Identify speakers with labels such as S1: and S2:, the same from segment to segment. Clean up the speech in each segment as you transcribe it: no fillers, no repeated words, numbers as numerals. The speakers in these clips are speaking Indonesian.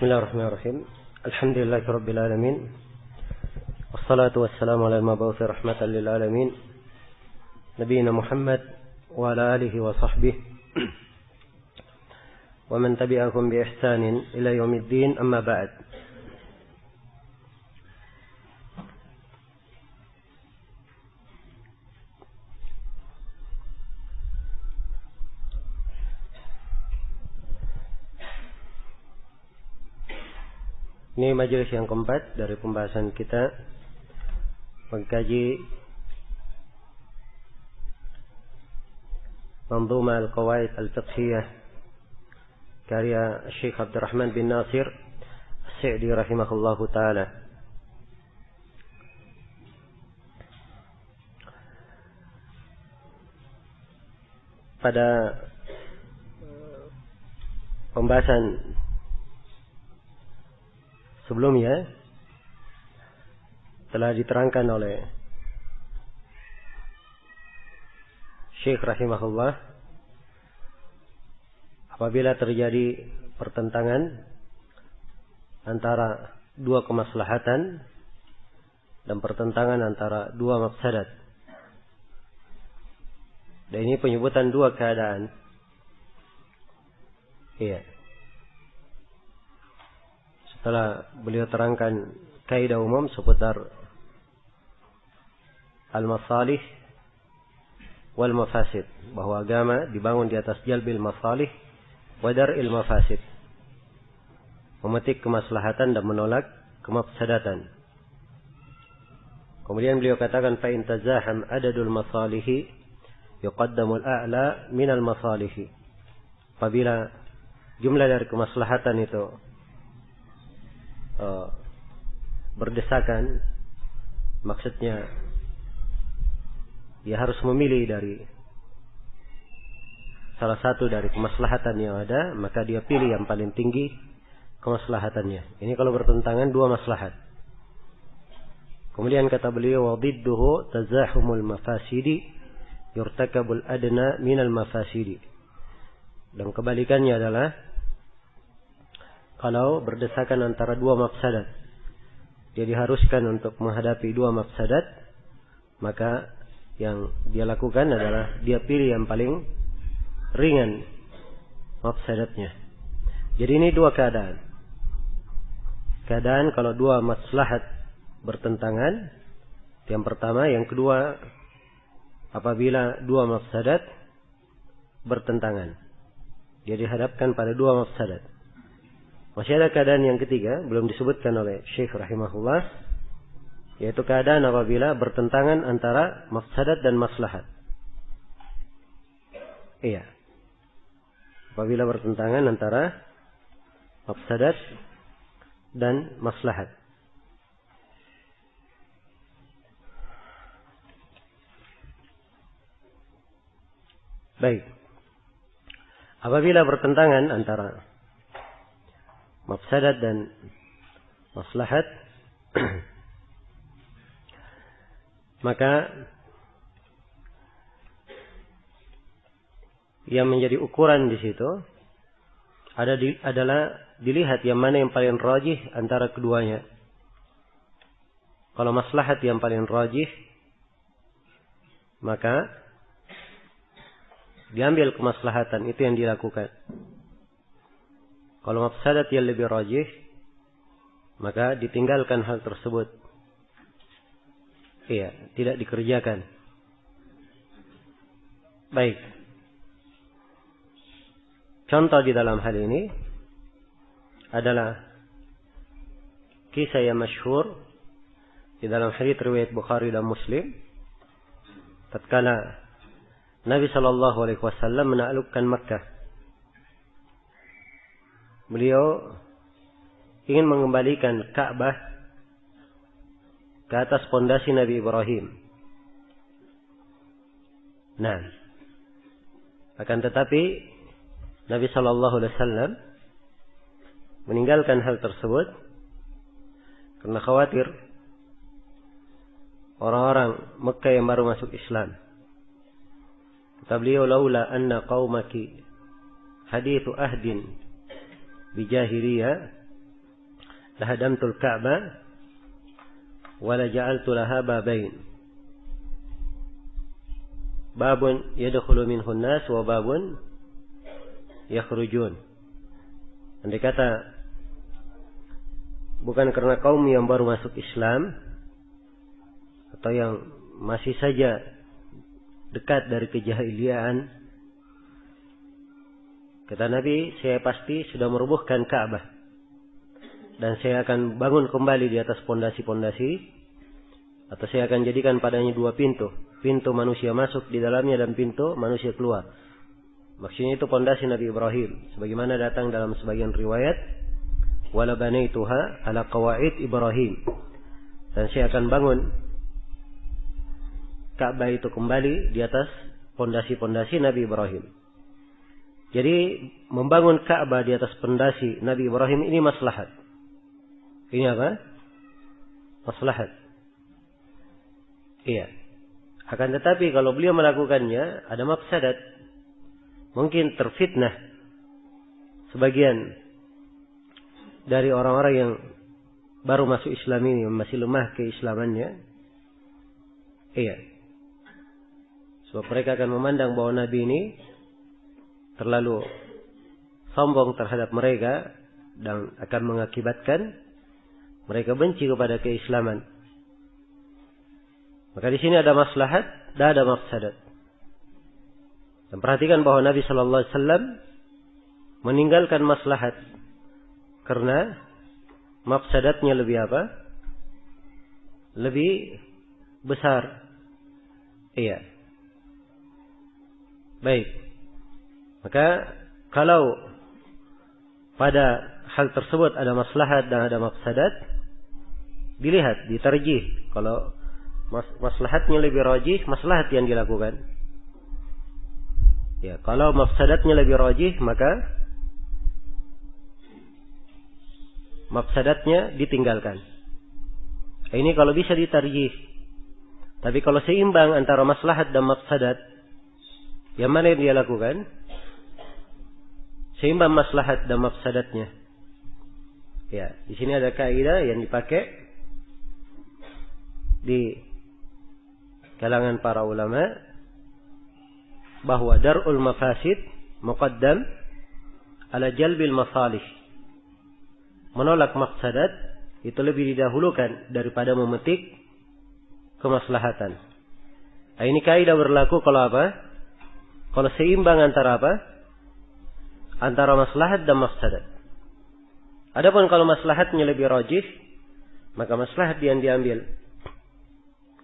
S1: Bismillahirrahmanirrahim. Alhamdulillahirabbil alamin. Wassalatu wassalamu ala al-mab'uts rahmatan lil alamin. Nabiyina Muhammad wa ala alihi wa sahbihi wa man tabi'ahum bi ihsanin ila yaumiddin, amma ba'd. Ini majelis yang keempat dari pembahasan kita mengkaji Manzumah Al-Qawaid Al-Fiqhiyah karya Syekh Abdurrahman bin Nasir As-Sa'di rahimahullahu ta'ala. Pada pembahasan sebelumnya telah diterangkan oleh Syekh rahimahullah, apabila terjadi pertentangan antara dua kemaslahatan dan pertentangan antara dua mafsadat. Dan ini penyebutan dua keadaan. Iya. Setelah beliau terangkan kaidah umum seputar al-masalih wal mafasid, bahwa agama dibangun di atas jalbil masalih wa dar'il mafasid, memetik kemaslahatan dan menolak kemafsadatan. Kemudian beliau katakan fa in tazaham adadul masalihi yuqaddamul a'la minal masalihi. Apabila jumlah dari kemaslahatan itu berdesakan, maksudnya dia harus memilih dari salah satu dari kemaslahatan yang ada, maka dia pilih yang paling tinggi kemaslahatannya. Ini kalau bertentangan dua maslahat. Kemudian kata beliau, wa didduhu tazahumul mafasidi yurtakabul adna minal mafasidi. Dan kebalikannya adalah kalau berdesakan antara dua mafsadat, dia diharuskan untuk menghadapi dua mafsadat, maka yang dia lakukan adalah dia pilih yang paling ringan mafsadatnya. Jadi ini dua keadaan. Keadaan kalau dua maslahat bertentangan, yang pertama. Yang kedua, apabila dua mafsadat bertentangan, dia dihadapkan pada dua mafsadat. Masih ada keadaan yang ketiga, belum disebutkan oleh Syekh rahimahullah, yaitu keadaan apabila bertentangan antara mafsadat dan maslahat. Iya. Apabila bertentangan antara mafsadat dan maslahat. Baik. Apabila bertentangan antara mafsadat dan maslahat, maka yang menjadi ukuran di situ adalah dilihat yang mana yang paling rajih antara keduanya. Kalau maslahat yang paling rajih, maka diambil kemaslahatan, itu yang dilakukan. Kalau mafsadat yang lebih rajih, maka ditinggalkan hal tersebut. Iya, tidak dikerjakan. Baik. Contoh di dalam hal ini adalah kisah yang masyhur di dalam hadits riwayat Bukhari dan Muslim. Tatkala Nabi sallallahu alaihi wasallam menaklukkan Makkah, beliau ingin mengembalikan Ka'bah ke atas pondasi Nabi Ibrahim. Nah, akan tetapi Nabi sallallahu alaihi wasallam meninggalkan hal tersebut karena khawatir orang-orang Mekah yang baru masuk Islam. Kata beliau, laula anna qaumaki hadithu ahdin bijahiliyah lahadamtul Ka'bah wa la ja'altu laha babain. Babun yadkhulu minhu an-nas wa babun yakhrujun. Andai kata bukan karena kaum yang baru masuk Islam atau yang masih saja dekat dari kejahiliaan, kata Nabi, saya pasti sudah merubuhkan Ka'bah dan saya akan bangun kembali di atas pondasi-pondasi, atau saya akan jadikan padanya dua pintu, pintu manusia masuk di dalamnya dan pintu manusia keluar. Maksudnya itu pondasi Nabi Ibrahim, sebagaimana datang dalam sebagian riwayat, wala banaituha ala qawaid Ibrahim, dan saya akan bangun Ka'bah itu kembali di atas pondasi-pondasi Nabi Ibrahim. Jadi membangun Ka'bah di atas pondasi Nabi Ibrahim ini maslahat. Ini apa? Maslahat. Iya. Akan tetapi kalau beliau melakukannya ada mafsadat. Mungkin terfitnah sebagian dari orang-orang yang baru masuk Islam ini, masih lemah keislamannya. Iya. Sebab mereka akan memandang bahwa Nabi ini terlalu sombong terhadap mereka dan akan mengakibatkan mereka benci kepada keislaman. Maka di sini ada maslahat dan ada mafsadat. Dan perhatikan bahwa Nabi sallallahu alaihi wasallam meninggalkan maslahat karena mafsadatnya lebih apa? Lebih besar. Iya. Baik. Maka kalau pada hal tersebut ada maslahat dan ada mafsadat, dilihat, ditarjih. Kalau maslahatnya lebih rajih, maslahat yang dilakukan. Ya, kalau mafsadatnya lebih rajih, maka mafsadatnya ditinggalkan. Ini kalau bisa ditarjih. Tapi kalau seimbang antara maslahat dan mafsadat, yang mana yang dia lakukan? Seimbang maslahat dan mafsadatnya. Ya, di sini ada kaidah yang dipakai di kalangan para ulama bahwa dar'ul mafasid muqaddam ala jalbil masalih. Menolak mafsadat itu lebih didahulukan daripada memetik kemaslahatan. Nah, ini kaidah berlaku kalau apa? Kalau seimbang antara apa? Antara maslahat dan mafsadat. Adapun kalau maslahatnya lebih rajih, maka maslahat yang diambil.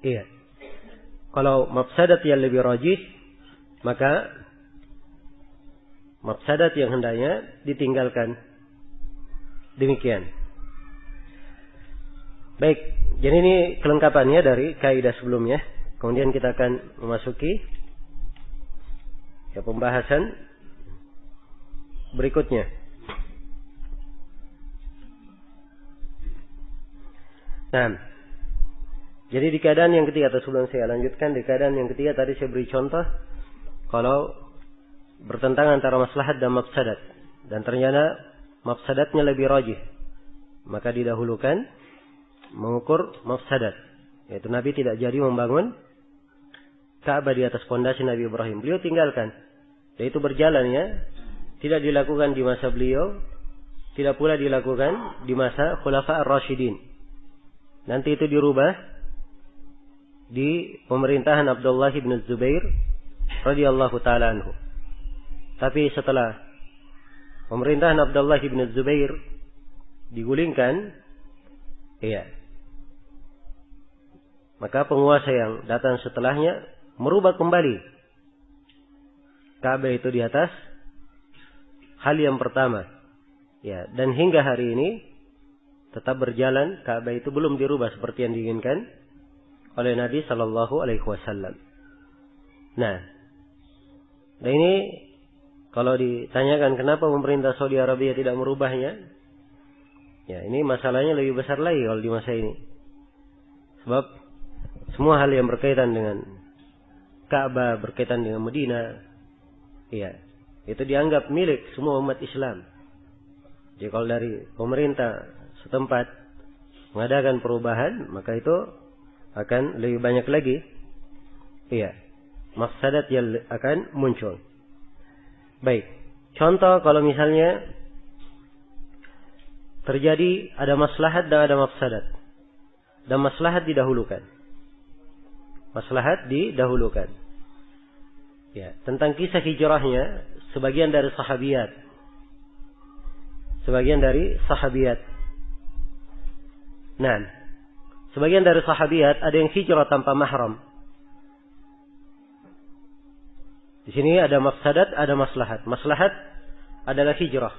S1: Iya. Kalau mafsadat yang lebih rajih, maka mafsadat yang hendaknya ditinggalkan. Demikian. Baik, jadi ini kelengkapannya dari kaidah sebelumnya. Kemudian kita akan memasuki pembahasan berikutnya. Nah, jadi di keadaan yang ketiga, atau sebelum saya lanjutkan, di keadaan yang ketiga tadi saya beri contoh kalau bertentangan antara maslahat dan mafsadat, dan ternyata mafsadatnya lebih rajih, maka didahulukan mengukur mafsadat, yaitu Nabi tidak jadi membangun Ka'bah di atas pondasi Nabi Ibrahim. Beliau tinggalkan, yaitu berjalan ya, tidak dilakukan di masa beliau, tidak pula dilakukan di masa Khulafa ar-Rasyidin. Nanti itu dirubah di pemerintahan Abdullah bin Zubair radhiyallahu taala anhu. Tapi setelah pemerintahan Abdullah bin Zubair digulingkan, iya, maka penguasa yang datang setelahnya merubah kembali Ka'bah itu di atas hal yang pertama. Ya, dan hingga hari ini tetap berjalan, Ka'bah itu belum dirubah seperti yang diinginkan oleh Nabi sallallahu alaihi wasallam. Nah, dan ini kalau ditanyakan kenapa pemerintah Saudi Arabia tidak merubahnya, ya ini masalahnya lebih besar lagi kalau di masa ini. Sebab semua hal yang berkaitan dengan Ka'bah, berkaitan dengan Madinah, ya, itu dianggap milik semua umat Islam. Jadi kalau dari pemerintah setempat mengadakan perubahan, maka itu akan lebih banyak lagi mafsadat yang akan muncul. Baik, contoh kalau misalnya terjadi ada maslahat dan ada mafsadat, dan maslahat didahulukan. Maslahat didahulukan. Ya, tentang kisah hijrahnya sebagian dari sahabiyat. Nah, sebagian dari sahabiyat ada yang hijrah tanpa mahram. Di sini ada mafsadat, ada maslahat. Maslahat adalah hijrah.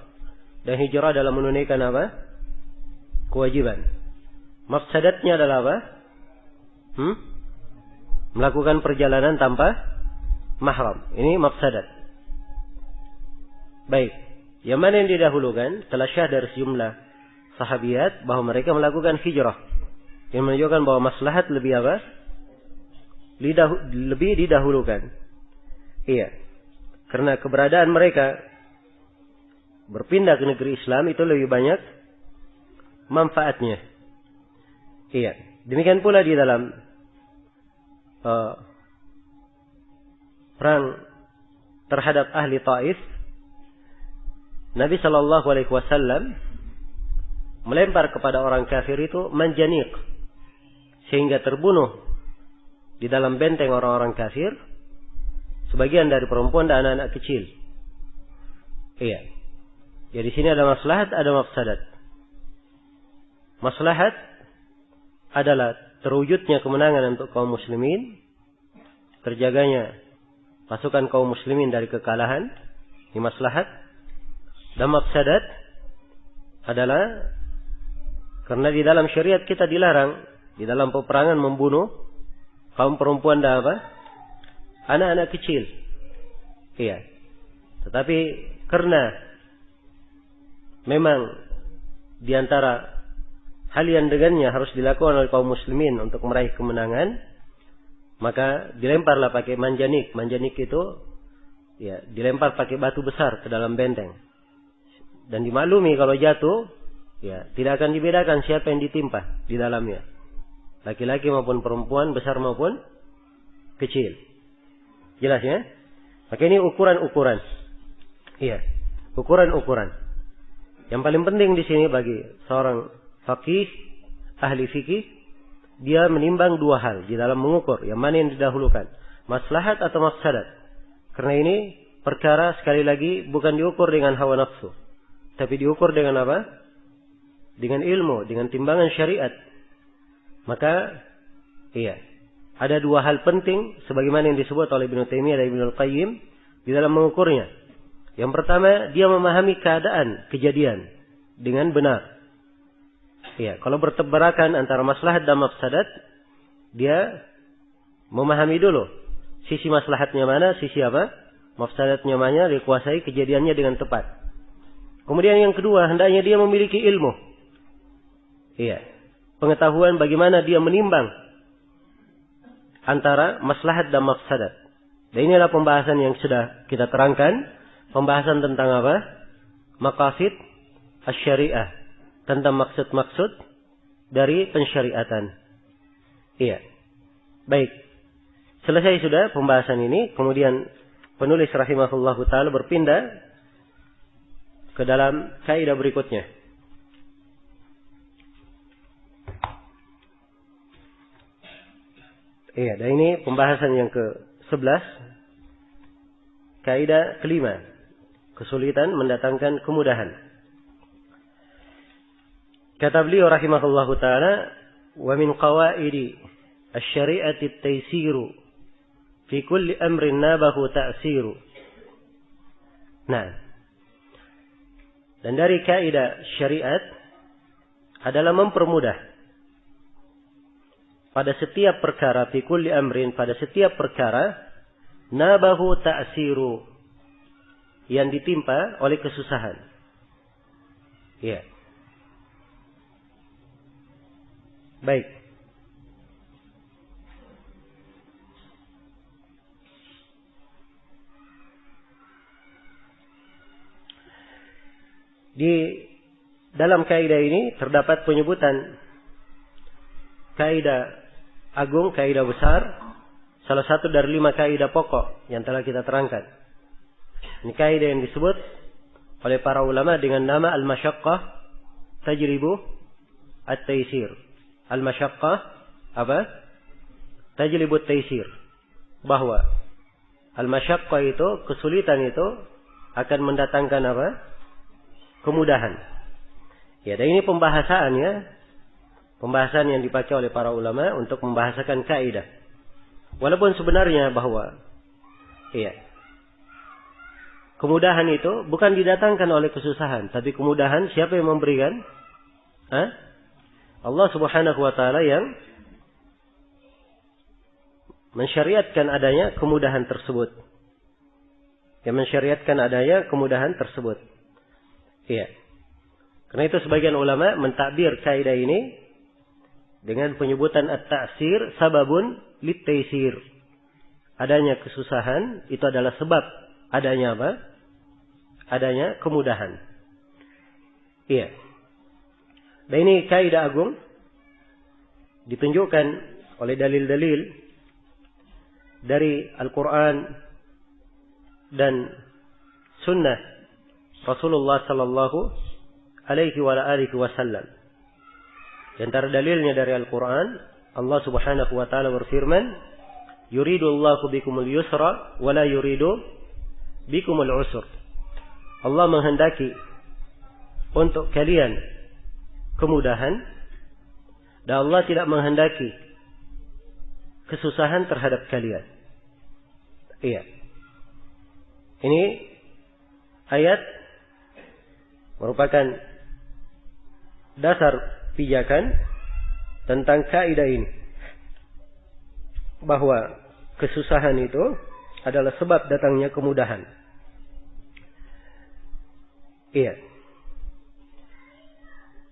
S1: Dan hijrah adalah menunaikan apa? Kewajiban. Mafsadatnya adalah apa? Melakukan perjalanan tanpa mahram. Ini mafsadat. Baik. Yang mana yang didahulukan? Telah syah dari sejumlah sahabiyat bahwa mereka melakukan hijrah. Yang menunjukkan bahwa maslahat lebih apa? Lebih didahulukan. Iya. Karena keberadaan mereka berpindah ke negeri Islam itu lebih banyak manfaatnya. Iya. Demikian pula di dalam perang terhadap ahli Taif, Nabi Shallallahu Alaihi Wasallam melempar kepada orang kafir itu manjanik sehingga terbunuh di dalam benteng orang-orang kafir sebagian dari perempuan dan anak-anak kecil. Iya. Ya di sini ada maslahat, ada mafsadat. Maslahat adalah terwujudnya kemenangan untuk kaum muslimin, terjaganya pasukan kaum muslimin dari kekalahan, ini maslahat. Dan mafsadat adalah karena di dalam syariat kita dilarang di dalam peperangan membunuh kaum perempuan dan apa? Anak-anak kecil. Iya. Tetapi karena memang di antara hal yang dengannya harus dilakukan oleh kaum muslimin untuk meraih kemenangan, maka dilemparlah pakai manjanik. Manjanik itu dilempar pakai batu besar ke dalam benteng. Dan dimaklumi kalau jatuh, tidak akan dibedakan siapa yang ditimpa di dalamnya. Laki-laki maupun perempuan, besar maupun kecil. Jelas ya? Maka ini ukuran-ukuran. Iya, ukuran-ukuran. Yang paling penting di sini bagi seorang faqih, ahli fikih, dia menimbang dua hal di dalam mengukur yang mana yang didahulukan, maslahat atau mafsadat. Karena ini perkara sekali lagi bukan diukur dengan hawa nafsu, tapi diukur dengan apa? Dengan ilmu, dengan timbangan syariat. Maka ada dua hal penting sebagaimana yang disebut oleh Ibnu Taimiyah dan Ibnu Qayyim di dalam mengukurnya. Yang pertama, dia memahami keadaan kejadian dengan benar. Kalau bertebarakan antara maslahat dan mafsadat, dia memahami dulu sisi maslahatnya mana, sisi apa? Mafsadatnya mana, dikuasai kejadiannya dengan tepat. Kemudian yang kedua, hendaknya dia memiliki ilmu. Pengetahuan bagaimana dia menimbang antara maslahat dan mafsadat. Dan inilah pembahasan yang sudah kita terangkan. Pembahasan tentang apa? Maqasid asy-syariah. Tentang maksud-maksud dari pensyariatan. Baik. Selesai sudah pembahasan ini. Kemudian penulis rahimahullahu ta'ala berpindah ke dalam kaidah berikutnya. Dan ini pembahasan yang ke-11. Kaidah kelima. Kesulitan mendatangkan kemudahan. Kata beliau rahimahullahu ta'ala, wa min qawaidi asy-syari'ati at-taysiru fi kulli amrin nabahu ta'siru. Nah. Dan dari kaidah syariat adalah mempermudah pada setiap perkara, fi kulli amrin, pada setiap perkara, nabahu ta'siru, yang ditimpa oleh kesusahan. Baik. Di dalam kaidah ini terdapat penyebutan kaidah agung, kaidah besar, salah satu dari 5 kaidah pokok yang telah kita terangkan. Ini kaidah yang disebut oleh para ulama dengan nama al-masyaqqah tajribu at-taysir. Al-masyaqqah apa? Tajribu at-taysir. Bahwa al-masyaqqah itu, kesulitan itu akan mendatangkan apa? Kemudahan. Ya, dan ini pembahasan yang dipakai oleh para ulama untuk membahasakan kaidah. Walaupun sebenarnya bahwa kemudahan itu bukan didatangkan oleh kesusahan, tapi kemudahan siapa yang memberikan? Allah Subhanahu wa taala yang mensyariatkan adanya kemudahan tersebut. Yang mensyariatkan adanya kemudahan tersebut. Iya. Karena itu sebagian ulama mentakbir kaidah ini dengan penyebutan at-ta'sir sababun lit-taysir. Adanya kesusahan itu adalah sebab adanya apa? Adanya kemudahan. Iya. Dan ini kaidah agung ditunjukkan oleh dalil-dalil dari Al-Quran dan Sunnah Rasulullah sallallahu alaihi wa alihi wasallam. Di antara dalilnya dari Al-Quran, Allah Subhanahu wa taala berfirman, "Yuridullahu bikumul yusra wa la yuridu bikumul usr." Allah menghendaki untuk kalian kemudahan dan Allah tidak menghendaki kesusahan terhadap kalian. Iya. Ini ayat merupakan dasar pijakan tentang kaidah ini, bahwa kesusahan itu adalah sebab datangnya kemudahan. Iya.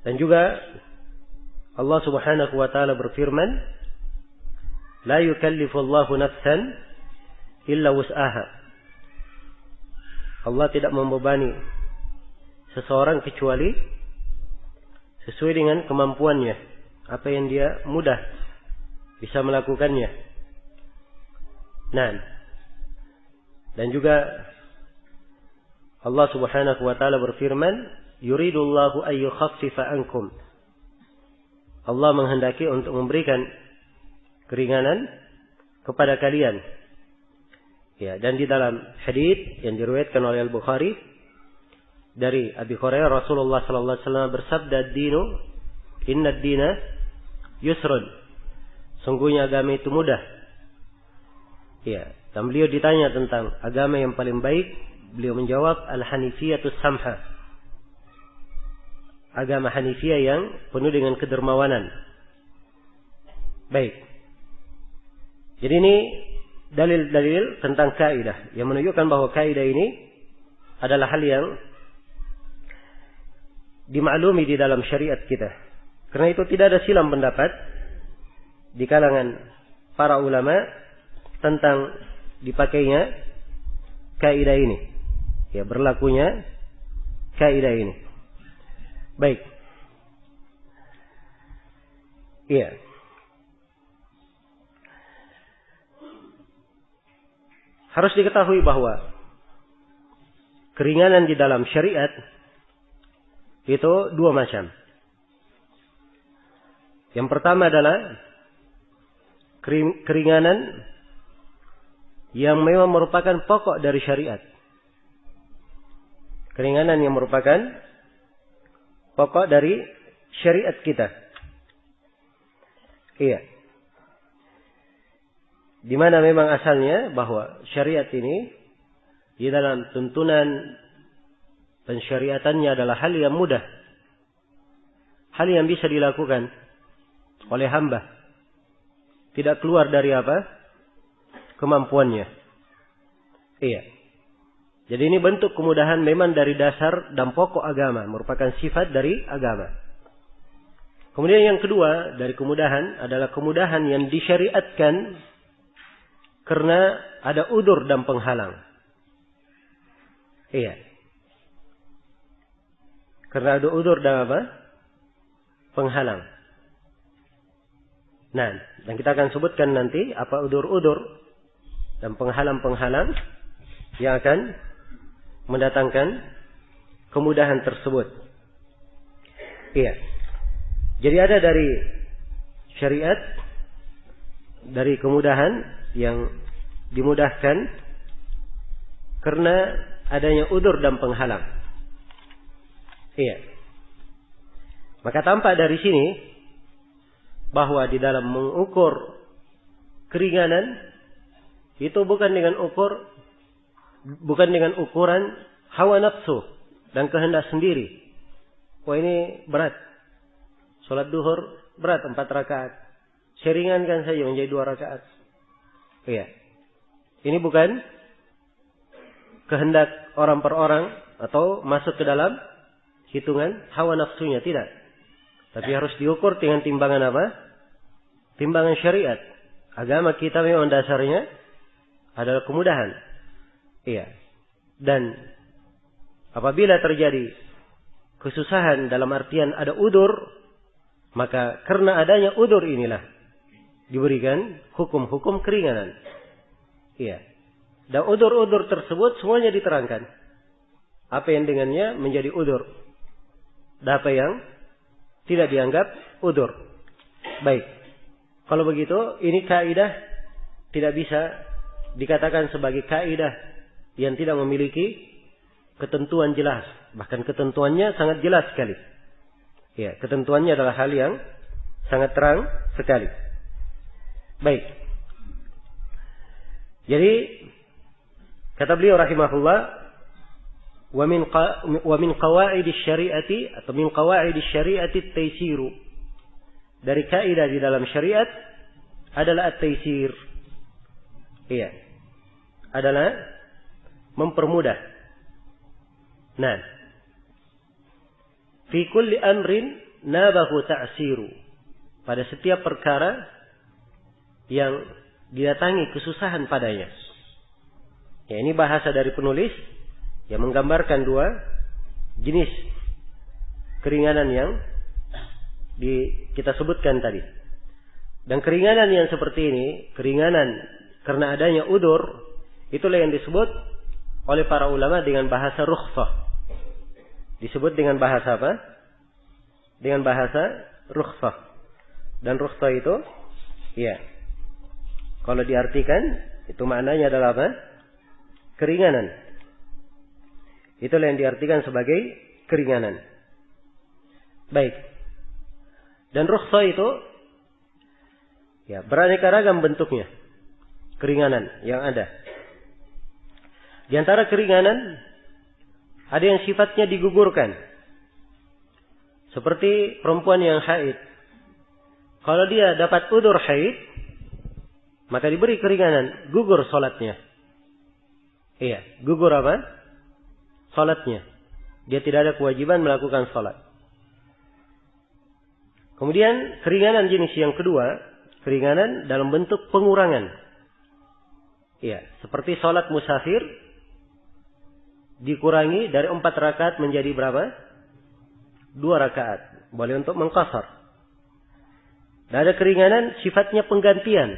S1: Dan juga Allah Subhanahu wa taala berfirman, "La yukallifullahu nafsan illa wus'aha." Allah tidak membebani seseorang kecuali sesuai dengan kemampuannya, apa yang dia mudah bisa melakukannya. Nah, dan juga Allah Subhanahu wa taala berfirman, "Yuridullahu an yukhaffifa ankum." Allah menghendaki untuk memberikan keringanan kepada kalian. Ya, dan di dalam hadis yang diriwayatkan oleh Al-Bukhari dari Abi Hurairah, Rasulullah sallallahu alaihi wasallam bersabda, "Dinu inna ad-dina yusrun." Sungguhnya agama itu mudah. Ya, dan beliau ditanya tentang agama yang paling baik, beliau menjawab, "Al-Hanifiyatus Samha." Agama Hanifiyah yang penuh dengan kedermawanan. Baik. Jadi ini dalil-dalil tentang kaidah yang menunjukkan bahwa kaidah ini adalah hal yang dimaklumi di dalam syariat kita. Karena itu tidak ada silang pendapat di kalangan para ulama tentang dipakainya kaidah ini. Ya, berlakunya kaidah ini. Baik. Iya. Harus diketahui bahwa keringanan di dalam syariat itu dua macam. Yang pertama adalah keringanan yang memang merupakan pokok dari syariat. Keringanan yang merupakan pokok dari syariat kita. Iya. Di mana memang asalnya bahwa syariat ini di dalam tuntunan pensyariatannya adalah hal yang mudah. Hal yang bisa dilakukan oleh hamba. Tidak keluar dari apa? Kemampuannya. Iya. Jadi ini bentuk kemudahan memang dari dasar dan pokok agama. Merupakan sifat dari agama. Kemudian yang kedua dari kemudahan adalah kemudahan yang disyariatkan karena ada udzur dan penghalang. Iya. Karena ada udzur dan apa? Penghalang. Nah, dan kita akan sebutkan nanti apa udzur-udzur dan penghalang-penghalang yang akan mendatangkan kemudahan tersebut. Iya. Jadi ada dari syariat, dari kemudahan yang dimudahkan karena adanya udzur dan penghalang. Iya. Maka tampak dari sini bahwa di dalam mengukur keringanan itu bukan dengan ukuran hawa nafsu dan kehendak sendiri. Wah, ini berat. Salat duhur berat 4 rakaat. Saya ringankan saja menjadi 2 rakaat. Iya. Ini bukan kehendak orang per orang atau masuk ke dalam hitungan hawa nafsunya, tidak. Tapi harus diukur dengan timbangan apa? Timbangan syariat. Agama kita memang dasarnya adalah kemudahan. Iya. Dan apabila terjadi kesusahan dalam artian ada udzur, maka karena adanya udzur inilah diberikan hukum-hukum keringanan. Iya. Dan udzur-udzur tersebut semuanya diterangkan. Apa yang dengannya menjadi udzur dan apa yang tidak dianggap udzur. Baik. Kalau begitu, ini kaidah tidak bisa dikatakan sebagai kaidah yang tidak memiliki ketentuan jelas. Bahkan ketentuannya sangat jelas sekali. Ya, ketentuannya adalah hal yang sangat terang sekali. Baik. Jadi, kata beliau rahimahullah, wa min qawaidis syari'ati atau min qawaidis syari'ati at-taisiru. Dari kaidah di dalam syariat adalah at-taisir. Iya. Adalah mempermudah. Nah, fi kulli amrin nabahu ta'siru. Pada setiap perkara yang didatangi kesusahan padanya. Ya, ini bahasa dari penulis yang menggambarkan 2 jenis keringanan yang kita sebutkan tadi. Dan keringanan yang seperti ini, keringanan karena adanya udzur, itulah yang disebut oleh para ulama dengan bahasa rukhsah. Disebut dengan bahasa apa? Dengan bahasa rukhsah. Dan rukhsah itu, ya, kalau diartikan, itu maknanya adalah apa? Keringanan. Itulah yang diartikan sebagai keringanan. Baik. Dan rukhsah itu, ya, beraneka ragam bentuknya. Keringanan yang ada. Di antara keringanan, ada yang sifatnya digugurkan. Seperti perempuan yang haid. Kalau dia dapat udzur haid, maka diberi keringanan, gugur salatnya. Iya, gugur apa? Salatnya. Dia tidak ada kewajiban melakukan salat. Kemudian keringanan jenis yang kedua, keringanan dalam bentuk pengurangan. Iya, seperti salat musafir dikurangi dari 4 rakaat menjadi berapa? 2 rakaat. Boleh untuk mengqasar. Dan ada keringanan sifatnya penggantian.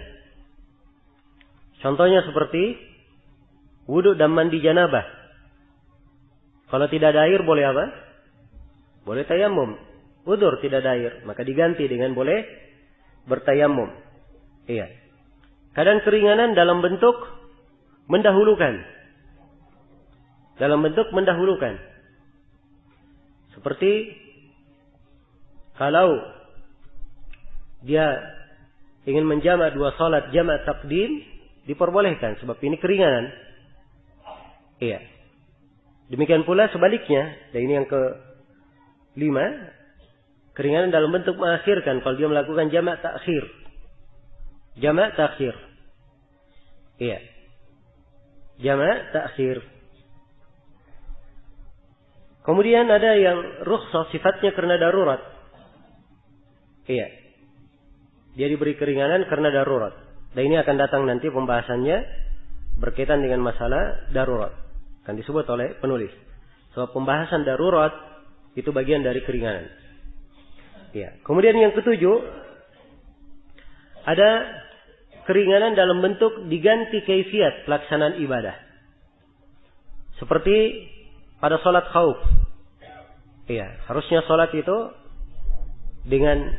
S1: Contohnya seperti wudu dan mandi janabah. Kalau tidak ada air boleh apa? Boleh tayammum. Udzur tidak ada air, maka diganti dengan boleh bertayammum. Iya. Kadang keringanan dalam bentuk mendahulukan. Dalam bentuk mendahulukan. Seperti kalau dia ingin menjamak 2 salat jamak takdim, diperbolehkan sebab ini keringanan. Iya. Demikian pula sebaliknya, dan ini yang ke-5, keringanan dalam bentuk mengakhirkan kalau dia melakukan jamak takhir. Jamak takhir. Iya. Jamak takhir. Kemudian ada yang rukhsah sifatnya karena darurat. Iya. Dia diberi keringanan karena darurat. Dan ini akan datang nanti pembahasannya berkaitan dengan masalah darurat. Akan disebut oleh penulis. Sebab pembahasan darurat Itu bagian dari keringanan. Ya. Kemudian yang ketujuh, ada keringanan dalam bentuk diganti kaifiat pelaksanaan ibadah. Seperti pada sholat khauf. Iya, harusnya sholat itu dengan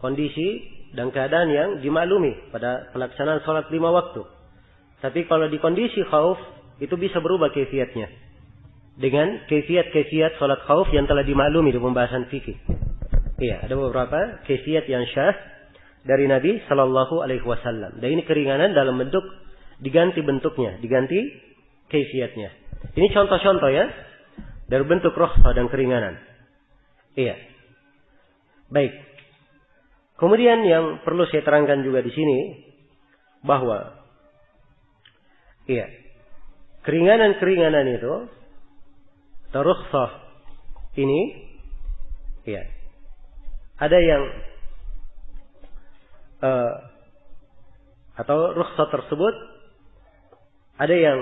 S1: kondisi dan keadaan yang dimaklumi pada pelaksanaan sholat 5 waktu. Tapi kalau di kondisi khauf, itu bisa berubah kaifiatnya. Dengan kaifiat sholat khauf yang telah dimaklumi di pembahasan fikih. Iya, ada beberapa kaifiat yang syah dari Nabi Sallallahu Alaihi Wasallam. Dan ini keringanan dalam bentuk diganti bentuknya, diganti kaifiatnya. Ini contoh-contoh ya dari bentuk rukhsah dan keringanan. Iya. Baik. Kemudian yang perlu saya terangkan juga di sini bahwa iya, keringanan-keringanan itu atau rukhsah ini iya, ada yang atau rukhsah tersebut ada yang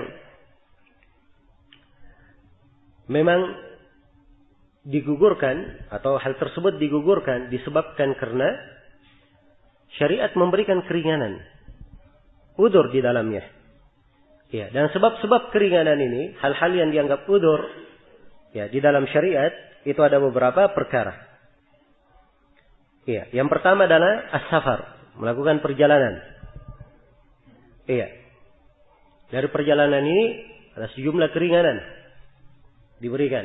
S1: memang digugurkan atau hal tersebut digugurkan disebabkan karena syariat memberikan keringanan, udzur di dalamnya. Ya, dan sebab-sebab keringanan ini, hal-hal yang dianggap udzur ya di dalam syariat itu ada beberapa perkara. Iya, yang pertama adalah as-safar, melakukan perjalanan. Iya. Dari perjalanan ini ada sejumlah keringanan diberikan.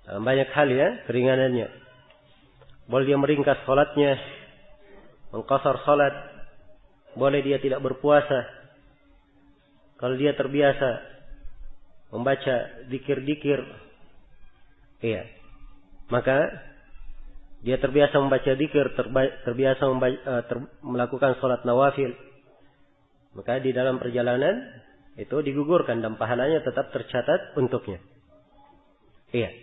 S1: Banyak hal ya keringanannya. Boleh dia meringkas salatnya, mengqasar salat, boleh dia tidak berpuasa. Kalau dia terbiasa membaca zikir-zikir, iya, maka dia terbiasa membaca zikir, terbiasa melakukan salat nawafil, maka di dalam perjalanan itu digugurkan dan pahalanya tetap tercatat untuknya. Iya.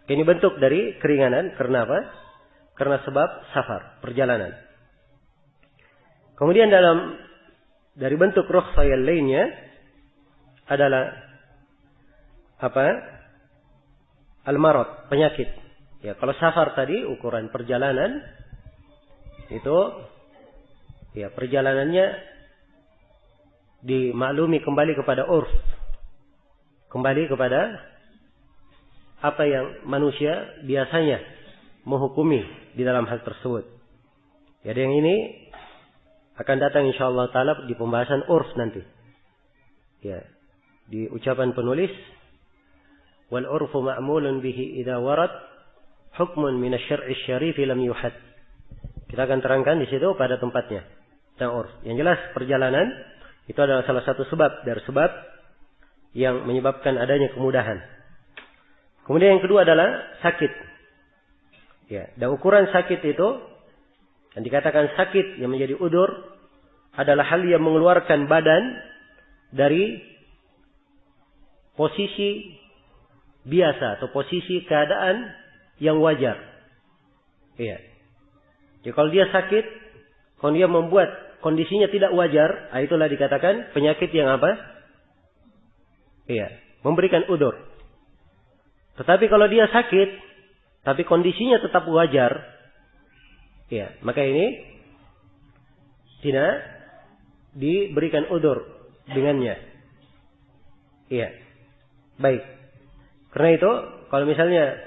S1: Ini bentuk dari keringanan karena apa? Karena sebab safar, perjalanan. Kemudian dari bentuk rukhsah yang lainnya adalah apa? Al-marad, penyakit. Ya, kalau safar tadi ukuran perjalanan itu ya perjalanannya dimaklumi kembali kepada urf. Kembali kepada apa yang manusia biasanya menghukumi di dalam hal tersebut. Jadi yang ini akan datang insyaallah taala di pembahasan urf nanti. Ya, di ucapan penulis wal urfu ma'mulun bihi idza warad hukmun min asy-syar'i asy-syarif lam yuhad. Kita akan terangkan di situ pada tempatnya tentang urf. Yang jelas perjalanan itu adalah salah satu sebab dari sebab yang menyebabkan adanya kemudahan. Kemudian yang kedua adalah sakit. Ya, dan ukuran sakit itu yang dikatakan sakit yang menjadi udzur adalah hal yang mengeluarkan badan dari posisi biasa atau posisi keadaan yang wajar. Iya. Jadi kalau dia sakit, kalau dia membuat kondisinya tidak wajar, itulah dikatakan penyakit yang apa? Iya, memberikan udzur. Tetapi kalau dia sakit tapi kondisinya tetap wajar, ya, maka ini tidak diberikan udzur dengannya. Iya. Baik. Karena itu, kalau misalnya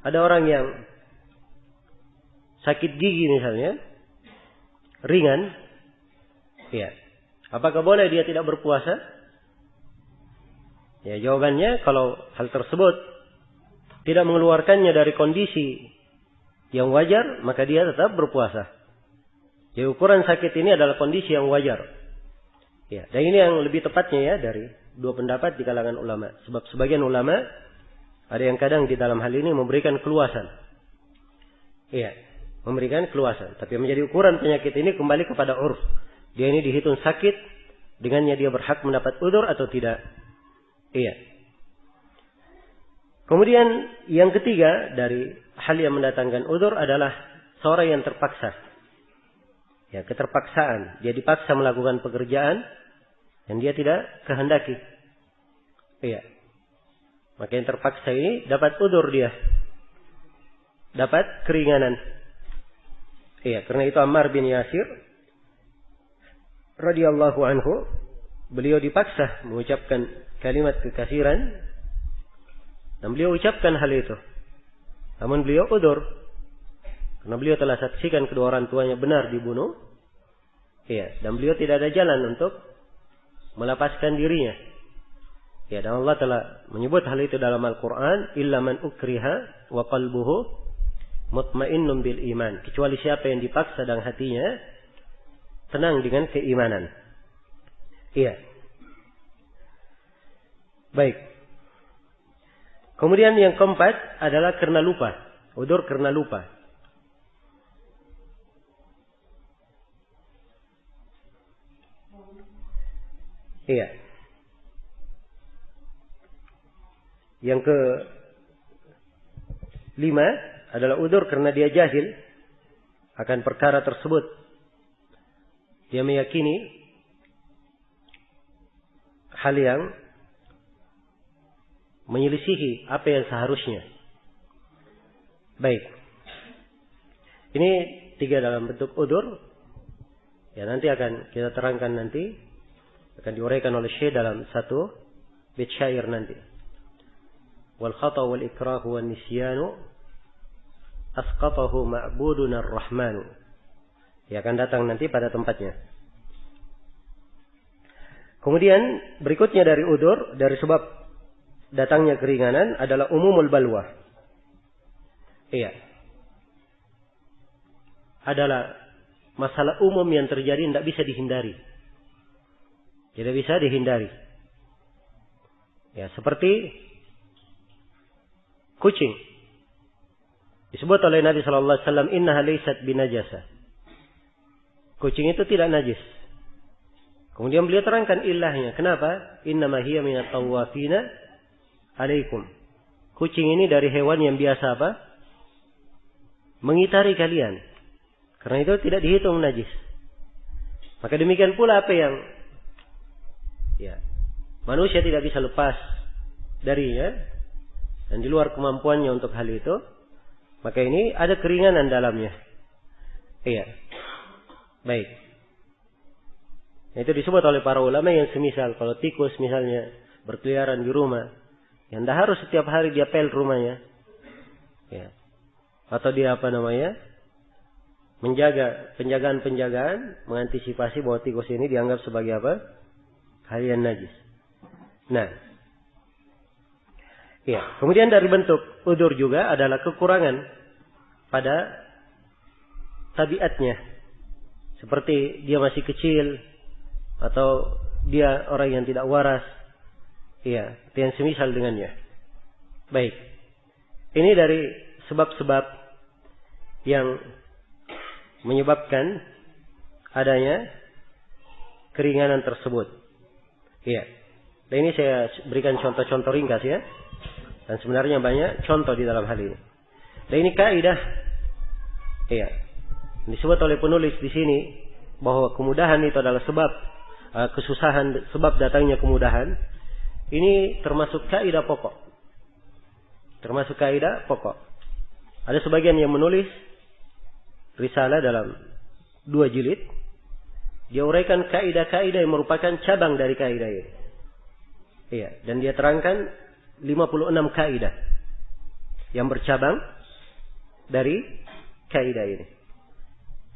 S1: ada orang yang sakit gigi misalnya, ringan, ya, apakah boleh dia tidak berpuasa? Ya, jawabannya kalau hal tersebut tidak mengeluarkannya dari kondisi yang wajar, maka dia tetap berpuasa. Jadi ukuran sakit ini adalah kondisi yang wajar. Ya, dan ini yang lebih tepatnya ya dari dua pendapat di kalangan ulama. Sebab sebagian ulama ada yang kadang di dalam hal ini memberikan keluasan. Iya, memberikan keluasan. Tapi menjadi ukuran penyakit ini kembali kepada urf. Dia ini dihitung sakit, dengannya dia berhak mendapat udzur atau tidak. Iya. Kemudian yang ketiga dari hal yang mendatangkan udzur adalah seorang yang terpaksa. Ya, keterpaksaan. Dia dipaksa melakukan pekerjaan yang dia tidak kehendaki. Iya. Maka yang terpaksa ini dapat udzur dia. Dapat keringanan. Iya, karena itu Ammar bin Yasir radhiyallahu anhu, beliau dipaksa mengucapkan kalimat kekafiran dan beliau ucapkan hal itu. Namun beliau udzur karena beliau telah saksikan kedua orang tuanya benar dibunuh. Iya, dan beliau tidak ada jalan untuk melepaskan dirinya. Ya, dan Allah telah menyebut hal itu dalam Al-Quran, illa man ukriha wa qalbuhu mutmainnun bil iman. Kecuali siapa yang dipaksa dan hatinya tenang dengan keimanan. Iya. Baik. Kemudian yang keempat adalah karena lupa. Udzur karena lupa. Iya. Yang kelima adalah udzur karena dia jahil akan perkara tersebut. Dia meyakini hal yang menyelisihi apa yang seharusnya. Baik. Ini 3 dalam bentuk udzur. Ya, nanti akan kita terangkan nanti. Akan diuraikan oleh Syekh dalam satu bait syair nanti. Wal khata wal ikrahu wan nisyanu asqatahu ma'buduna ar-rahmanu. Ya, akan datang nanti pada tempatnya. Kemudian berikutnya dari udzur, dari sebab datangnya keringanan adalah umumul balwa. Iya. Adalah masalah umum yang terjadi tidak bisa dihindari. Tidak bisa dihindari. Ya, seperti kucing. Disebut oleh Nabi sallallahu alaihi wasallam, innaha laysat binajasah. Kucing itu tidak najis. Kemudian beliau terangkan ilahnya. Kenapa? Innama hiya minat tawafina alaikum. Kucing ini dari hewan yang biasa apa? Mengitari kalian. Karena itu tidak dihitung najis. Maka demikian pula apa yang manusia tidak bisa lepas darinya dan di luar kemampuannya untuk hal itu, maka ini ada keringanan dalamnya. Iya. Baik. Itu disebut oleh para ulama yang semisal kalau tikus misalnya berkeliaran di rumah, yang tidak harus setiap hari dia pel rumahnya. Ya. Atau dia menjaga penjagaan, mengantisipasi bahwa tikus ini dianggap sebagai apa? Hal yang najis. Nah, ya. Kemudian dari bentuk udzur juga adalah kekurangan pada tabiatnya, seperti dia masih kecil atau dia orang yang tidak waras, ya, yang semisal dengannya. Baik, ini dari sebab-sebab yang menyebabkan adanya keringanan tersebut. Iya. Dan ini saya berikan contoh-contoh ringkas ya. Dan sebenarnya banyak contoh di dalam hal ini. Dan ini kaidah. Iya. Disebut oleh penulis di sini bahwa kemudahan itu adalah sebab kesusahan, sebab datangnya kemudahan. Ini termasuk kaidah pokok. Termasuk kaidah pokok. Ada sebagian yang menulis risalah dalam 2 jilid. Dia uraikan kaidah-kaidah yang merupakan cabang dari kaidah ini. Iya, dan dia terangkan 56 kaidah yang bercabang dari kaidah ini.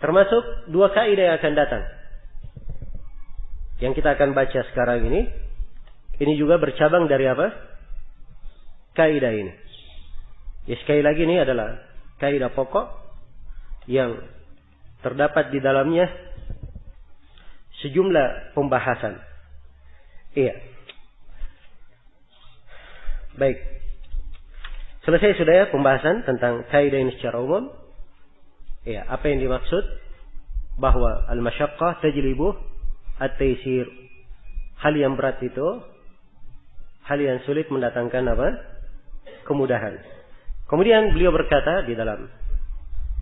S1: Termasuk 2 kaidah yang akan datang. Yang kita akan baca sekarang ini. Ini juga bercabang dari apa? Kaidah ini. Ya, sekali lagi ini adalah kaidah pokok yang terdapat di dalamnya sejumlah pembahasan. Iya. Baik. Selesai sudah ya pembahasan tentang kaidah ini secara umum. Iya, apa yang dimaksud? Bahwa al-masyaqqah tajlibu at-taysir. Hal yang berat itu, hal yang sulit mendatangkan apa? Kemudahan. Kemudian beliau berkata di dalam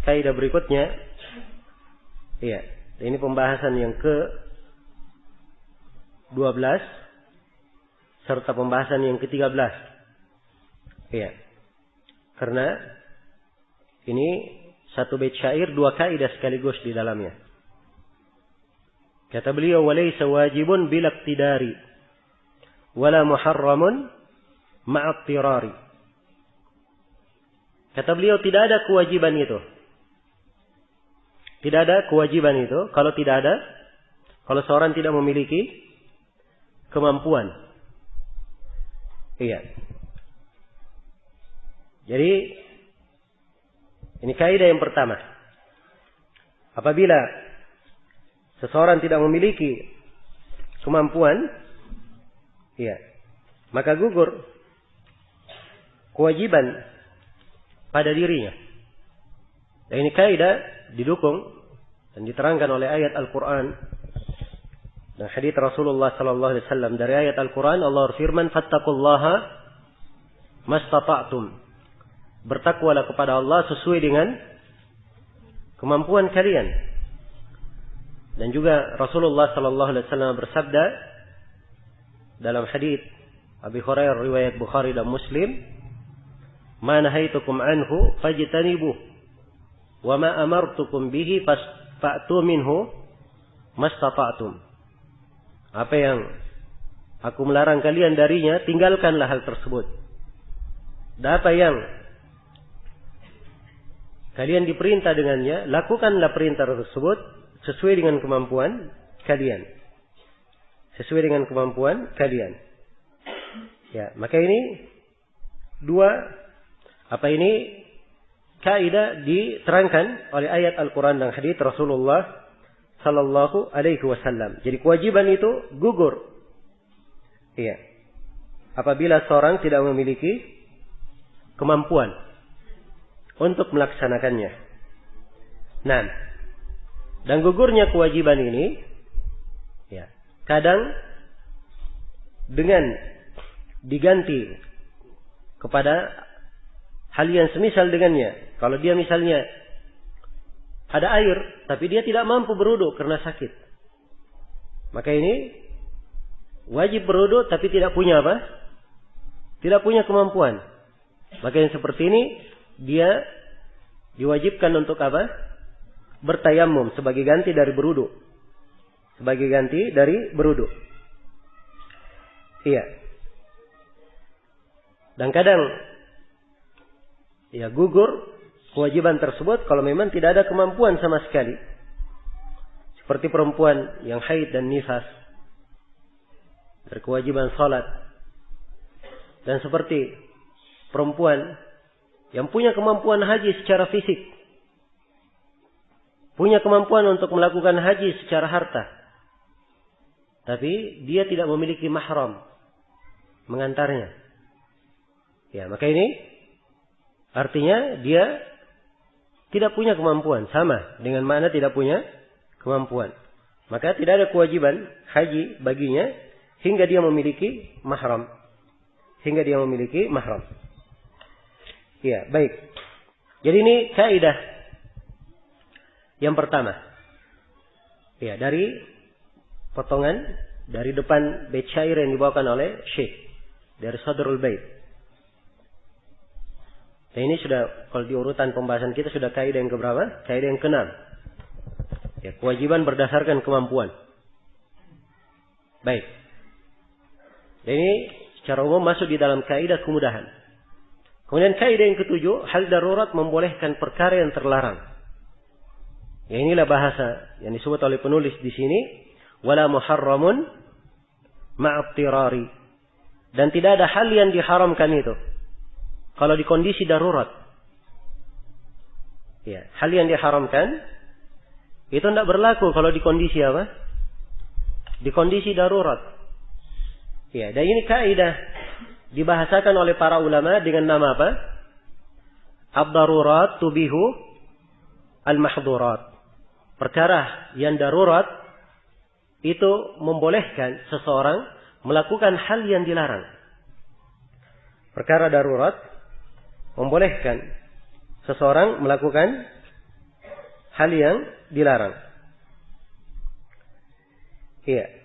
S1: kaidah berikutnya, iya, ini pembahasan yang ke-12 serta pembahasan yang ke-13. Iya. Karena ini satu bait syair, dua kaidah sekaligus di dalamnya. Kata beliau, walaysa wajibun bila iqtidari wala muharramun ma'attirari. Kata beliau, tidak ada kewajiban itu. Tidak ada kewajiban itu kalau seorang tidak memiliki kemampuan. Iya. Jadi ini kaidah yang pertama. Apabila seseorang tidak memiliki kemampuan, iya, maka gugur kewajiban pada dirinya. Dan ini kaidah didukung dan diterangkan oleh ayat Al-Quran dan hadits Rasulullah sallallahu alaihi wasallam. Dari ayat Al-Quran Allah berfirman, "Fattaqullaha mastata'tum." Bertakwalah kepada Allah sesuai dengan kemampuan kalian. Dan juga Rasulullah sallallahu alaihi wasallam bersabda dalam hadits Abi Hurairah riwayat Bukhari dan Muslim, "Ma nahaitukum anhu fajtanibuh wa ma amartukum bihi fa'tu minhu mastata'tum." Apa yang aku melarang kalian darinya, tinggalkanlah hal tersebut. Dan apa yang kalian diperintah dengannya, lakukanlah perintah tersebut sesuai dengan kemampuan kalian. Sesuai dengan kemampuan kalian. Ya, maka ini kaidah diterangkan oleh ayat Al-Quran dan hadits Rasulullah sallallahu alaihi wasallam. Jadi kewajiban itu gugur. Iya. Apabila seorang tidak memiliki kemampuan untuk melaksanakannya. Nah, dan gugurnya kewajiban ini, ya, kadang dengan diganti kepada hal yang semisal dengannya. Kalau dia misalnya ada air, tapi dia tidak mampu berwudu karena sakit, maka ini wajib berwudu tapi tidak punya apa? Tidak punya kemampuan. Maka yang seperti ini dia diwajibkan untuk apa? Bertayamum sebagai ganti dari berwudu. Sebagai ganti dari berwudu. Iya. Dan kadang ya gugur kewajiban tersebut kalau memang tidak ada kemampuan sama sekali. Seperti perempuan yang haid dan nifas, berkewajiban salat. Dan seperti perempuan yang punya kemampuan haji secara fisik, punya kemampuan untuk melakukan haji secara harta, tapi dia tidak memiliki mahram mengantarnya. Ya, maka ini artinya dia tidak punya kemampuan, sama dengan makna tidak punya kemampuan. Maka tidak ada kewajiban haji baginya hingga dia memiliki mahram. Hingga dia memiliki mahram. Ya, baik. Jadi ini kaidah yang pertama. Ya, dari potongan dari depan bait syair yang dibawakan oleh Syekh dari Sadrul Bait. Dan ini sudah, kalau di urutan pembahasan kita sudah kaidah yang keberapa? Kaidah yang ke-6. Ya, kewajiban berdasarkan kemampuan. Baik. Dan ini secara umum masuk di dalam kaidah kemudahan. Kemudian kaidah yang ke-7, hal darurat membolehkan perkara yang terlarang. Ya, inilah bahasa yang disebut oleh penulis di sini, wala muharramun ma'attirari. Dan tidak ada hal yang diharamkan itu kalau di kondisi darurat. Ya, hal yang diharamkan itu tidak berlaku kalau di kondisi apa? Di kondisi darurat. Ya, dan ini kaidah dibahasakan oleh para ulama dengan nama apa? Ad-darurat tubihu al-mahdhurat. Perkara yang darurat itu membolehkan seseorang melakukan hal yang dilarang. Perkara darurat membolehkan seseorang melakukan hal yang dilarang. Iya.